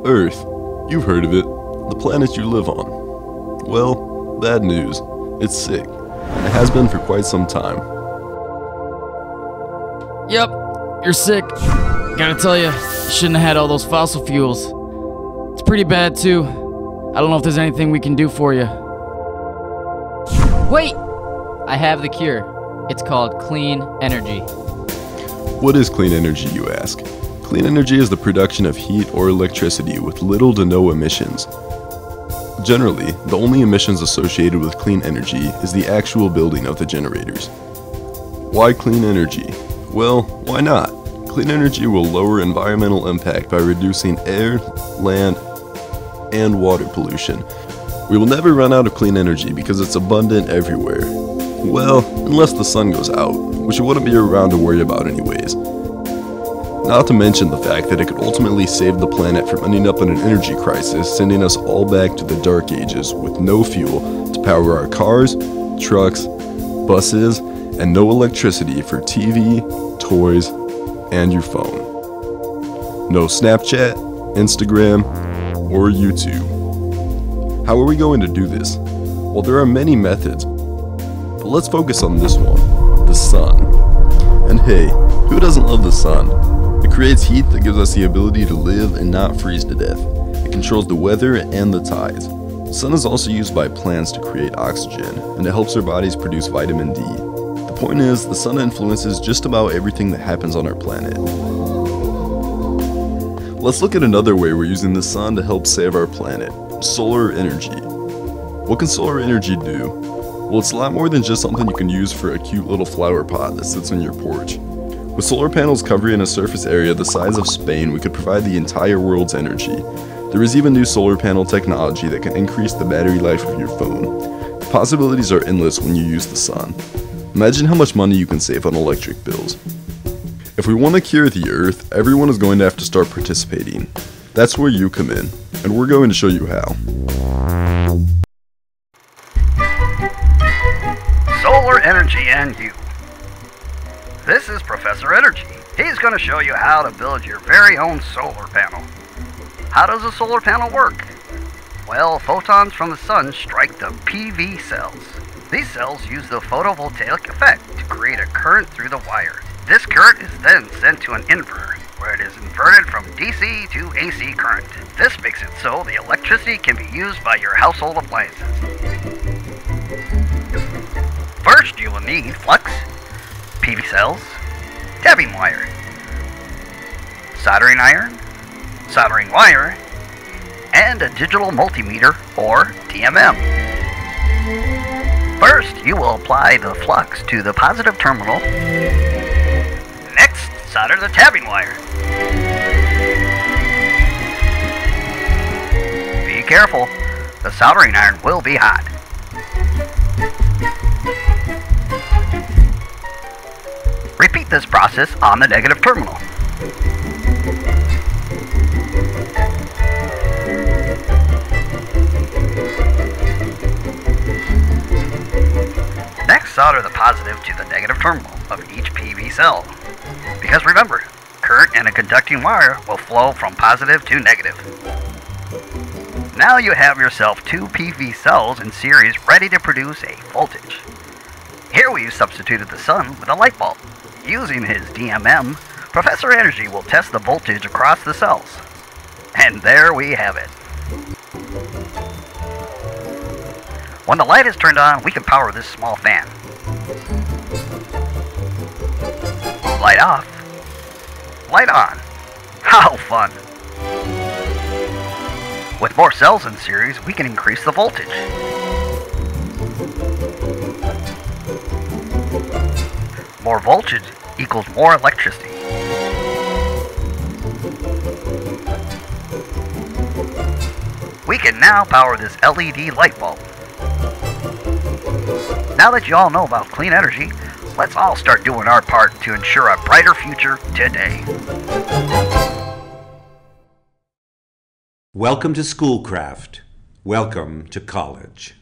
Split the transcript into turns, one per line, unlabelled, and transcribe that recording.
Earth. You've heard of it. The planet you live on. Well, bad news. It's sick. And it has been for quite some time.
Yep, you're sick. Gotta tell you shouldn't have had all those fossil fuels. It's pretty bad too. I don't know if there's anything we can do for you.
Wait! I have the cure. It's called clean energy.
What is clean energy, you ask? Clean energy is the production of heat or electricity with little to no emissions. Generally, the only emissions associated with clean energy is the actual building of the generators. Why clean energy? Well, why not? Clean energy will lower environmental impact by reducing air, land, and water pollution. We will never run out of clean energy because it's abundant everywhere. Well, unless the sun goes out, which wouldn't be around to worry about anyways. Not to mention the fact that it could ultimately save the planet from ending up in an energy crisis, sending us all back to the dark ages with no fuel to power our cars, trucks, buses, and no electricity for TV, toys, and your phone. No Snapchat, Instagram, or YouTube. How are we going to do this? Well, there are many methods, but let's focus on this one, the sun. And hey, who doesn't love the sun? It creates heat that gives us the ability to live and not freeze to death. It controls the weather and the tides. The sun is also used by plants to create oxygen, and it helps our bodies produce vitamin D. The point is, the sun influences just about everything that happens on our planet. Let's look at another way we're using the sun to help save our planet. Solar energy. What can solar energy do? Well, it's a lot more than just something you can use for a cute little flower pot that sits on your porch. With solar panels covering a surface area the size of Spain, we could provide the entire world's energy. There is even new solar panel technology that can increase the battery life of your phone. The possibilities are endless when you use the sun. Imagine how much money you can save on electric bills. If we want to cure the Earth, everyone is going to have to start participating. That's where you come in, and we're going to show you how.
Solar energy and you. This is Professor Energy. He's going to show you how to build your very own solar panel. How does a solar panel work? Well, photons from the sun strike the PV cells. These cells use the photovoltaic effect to create a current through the wires. This current is then sent to an inverter, where it is inverted from DC to AC current. This makes it so the electricity can be used by your household appliances. First, you will need flux, PV cells, tapping wire, soldering iron, soldering wire, and a digital multimeter or DMM. First, you will apply the flux to the positive terminal. Next, solder the tapping wire. Be careful, the soldering iron will be hot. Repeat this process on the negative terminal. Next, solder the positive to the negative terminal of each PV cell. Because remember, current in a conducting wire will flow from positive to negative. Now you have yourself two PV cells in series ready to produce a voltage. Here we substituted the sun with a light bulb. Using his DMM, Professor Energy will test the voltage across the cells. And there we have it. When the light is turned on, we can power this small fan. Light off. Light on. How fun! With more cells in series, we can increase the voltage. More voltage equals more electricity. We can now power this LED light bulb. Now that you all know about clean energy, let's all start doing our part to ensure a brighter future today.
Welcome to Schoolcraft. Welcome to college.